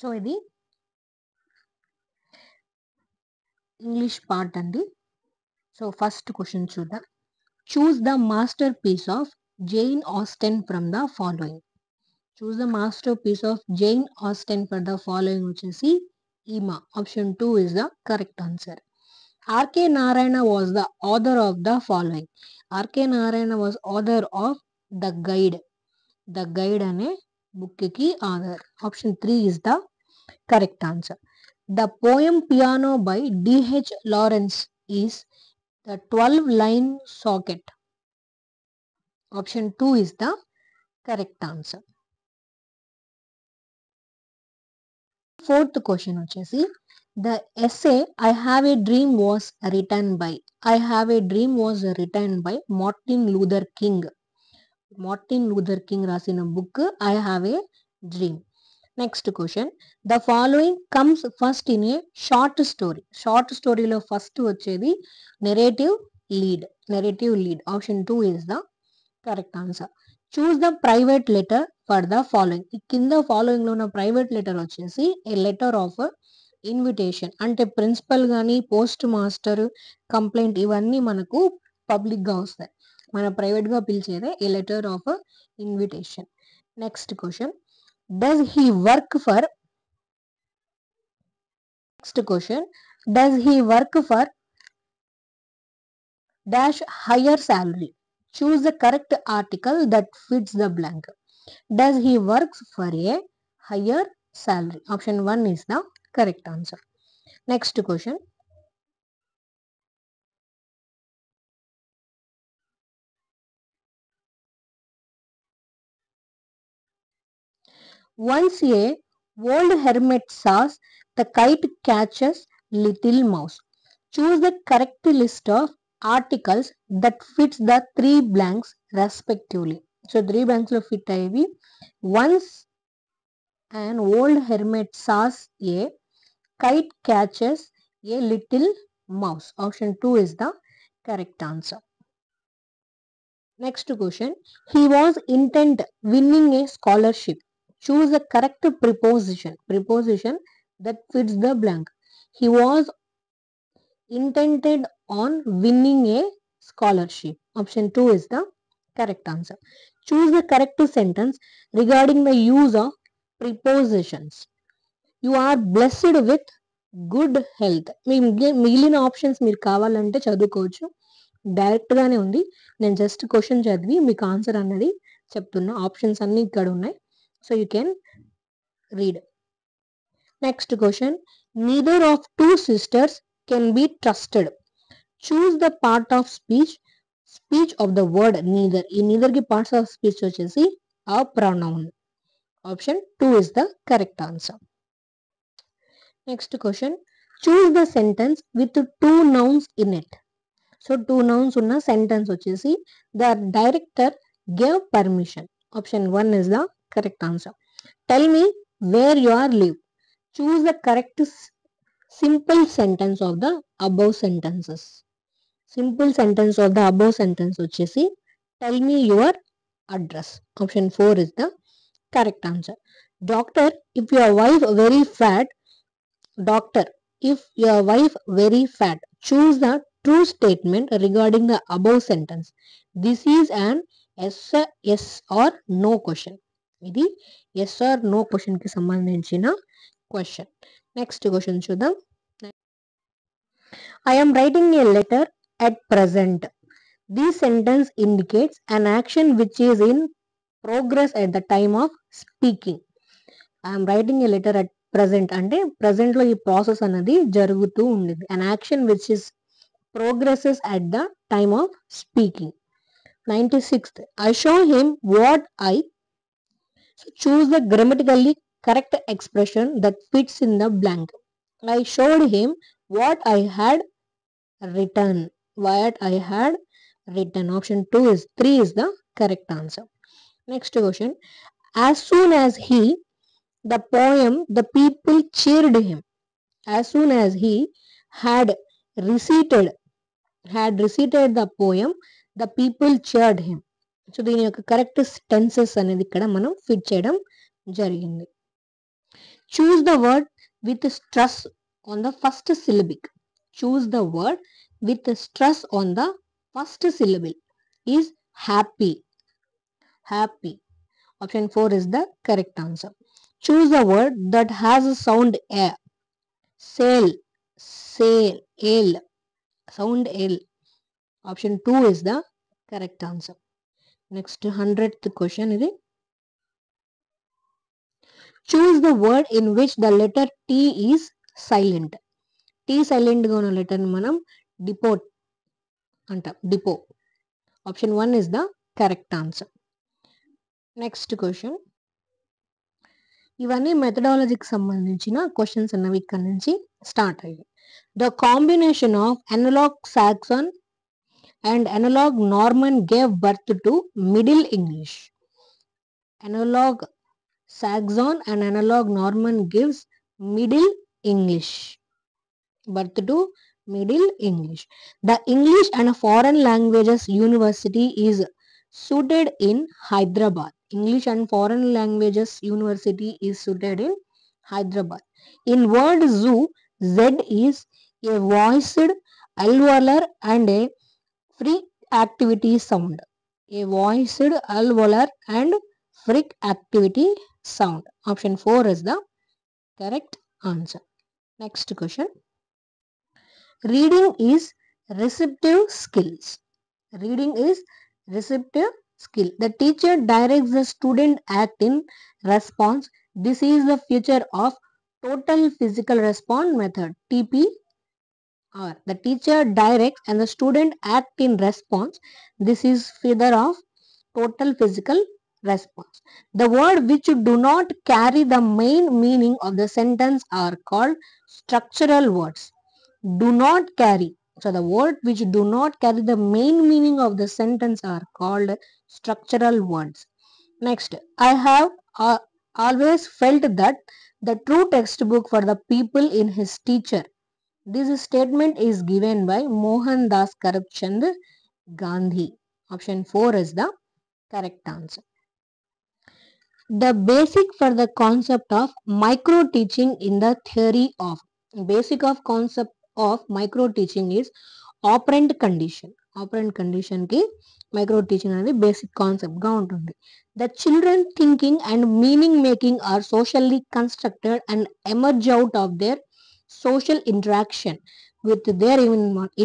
So ఇది English part అండి. So first question చూద్దాం. Choose the masterpiece of Jane Austen from the following. Choose the masterpiece of Jane Austen for the following వచ్చేసి Emma. Option 2 is the correct answer. R K Narayan was the author of the following. R K Narayan was author of the guide. The guide అనే book కి author. Option 3 is the correct answer. The poem Piano by D.H. Lawrence is the 12-line socket. Option 2 is the correct answer. Fourth question వచ్చేసి the essay I Have a Dream was written by. I Have a Dream was written by Martin Luther King. Martin Luther King రాసిన book I Have a Dream. Next question the following comes first in a short story. Short స్టోరీలో first వచ్చేది narrative lead. Option 2 is the correct answer. Choose the private letter for the following. ఈ కింద following లో ఉన్న private letter వచ్చేసి a letter of invitation. అంటే principal కానీ postmaster complaint ఇవన్నీ మనకు పబ్లిక్ గా వస్తాయి. మన ప్రైవేట్ గా పిలిచేదే a letter of invitation. Next question does he work for dash higher salary? Choose the correct article that fits the blank. Does he works for a higher salary? Option 1 is the correct answer. Next question. Once a old hermit says the kite catches little mouse. Choose the correct list of articles that fits the 3 blanks respectively. So 3 blanks lo fit ayevi. Once an old hermit says a kite catches a little mouse. Option 2 is the correct answer. Next question. He was intent winning a scholarship. Choose the correct preposition that fits the blank. He was intended on winning a scholarship. Option 2 is the correct answer. Choose the correct sentence regarding the use of prepositions. You are blessed with good health. మిగిలిన options మీరు కావాలంటే చదువుకోవచ్చు. Direct గానే ఉంది. నేను just question చదివి మీకు answer అన్నది చెప్తున్నా. ఆప్షన్స్ అన్ని ఇక్కడ ఉన్నాయి. So you can read. Next question neither of two sisters can be trusted. Choose the part of speech of the word neither. ఈ neither కి parts of speech వచ్చేసి a pronoun. Option 2 is the correct answer. Next question. Choose the sentence with 2 nouns in it. So 2 nouns ఉన్న sentence వచ్చేసి the director gave permission. Option 1 is the correct answer. Tell me where you are live. Choose the correct simple sentence of the above sentences. Simple sentence of the above sentence వచ్చేసి tell me your address. Option 4 is the correct answer. Doctor, if your wife very fat. Choose the true statement regarding the above sentence. This is an yes or no question. ఇది yes or no question కి సంబంధించిన question. Next question చూద్దాం. I am writing a letter at present. This sentence indicates an action which is in progress at the time of speaking. I am writing a letter at present అంటే present లో ఈ process అనేది జరుగుతూ ఉండేది. An action which is progresses at the time of speaking. 96th. I show him what I. So choose the grammatically correct expression that fits in the blank. I showed him what I had written. Option 3 is the correct answer. Next question. As soon as he, the poem, the people cheered him. As soon as he had recited the poem, the people cheered him. So దీని యొక్క correct tenses అనేది ఇక్కడ మనం fit చేయడం జరిగింది. Choose the word with stress on the first syllable. Choose the word with stress on the first syllable is happy. Happy. Option 4 is the correct answer. Choose the word that has a sound a. Sail. Sail. L. Sound L. Option 2 is the correct answer. Next 100th question is choose the word in which the letter T is silent. T silent గా ఉన్న letter ని మనం depot అంటాం. Depot. Option 1 is the correct answer. Next question. ఇవన్నీ మెథడాలజీకి సంబంధించిన questions అన్నవి ఇక్కడ నుంచి స్టార్ట్ అయ్యాయి. The combination of analog Saxon and analog Norman gave birth to Middle English. Analog Saxon and analog Norman gives Middle English. Birth to Middle English. The English and Foreign Languages University is suited in Hyderabad. English and Foreign Languages University is suited in Hyderabad. In word zoo, Z is a voiced alveolar and a free activity sound. A voiced alveolar and free activity sound. Option 4 is the correct answer. Next question. Reading is receptive skills. Reading is receptive skill. The teacher directs the student act in response. This is the feature of total physical response method, TPR. The teacher directs and the student act in response. This is feature of total physical response. The word which do not carry the main meaning of the sentence are called structural words. Do not carry. So the word which do not carry the main meaning of the sentence are called structural words. Next, I have always felt that the true textbook for the people in his teacher. This statement is given by Mohandas Karamchand Gandhi. Option 4 is the correct answer. The basic for the concept of micro teaching in the theory of. Basic of concept of micro teaching is operant condition. Operant condition ki micro teaching అనేది basic concept గా ఉంటుంది. The children thinking and meaning making are socially constructed and emerge out of their social interaction with their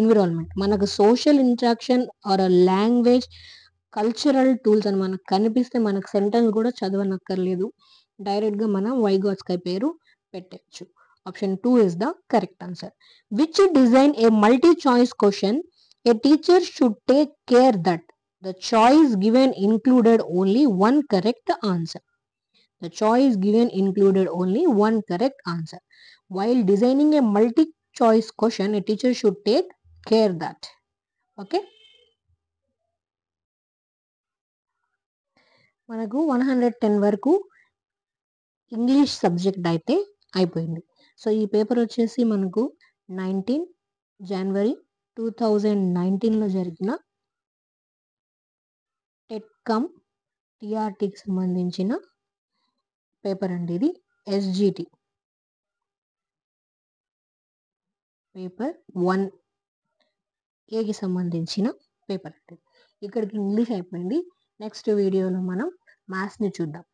environment. మనకు social interaction or a language cultural tools అని మనకు కనిపిస్తే మనకు sentence కూడా చదవనక్కర్లేదు. డైరెక్ట్గా మనం వైగాట్స్కై పేరు పెట్టచ్చు. Option 2 is the correct answer. Which design a multi-choice question? A teacher should take care that the choice given included only one correct answer. The choice given included only one correct answer. While designing a multi-choice question, a teacher should take care that. Okay. మనకు 110 వరకు English subject అయితే అయిపోయింది. So ఈ paper వచ్చేసి మనకు 19 జనవరి 2019లో జరిగిన టెట్కమ్ టీఆర్టీకి సంబంధించిన paper అండి. ఇది ఎస్జిటి పేపర్ 1ఏకి సంబంధించిన పేపర్ అండి. ఇక్కడికి ఇంగ్లీష్ అయిపోయింది. నెక్స్ట్ వీడియోలో మనం మ్యాథ్స్ని చూద్దాం.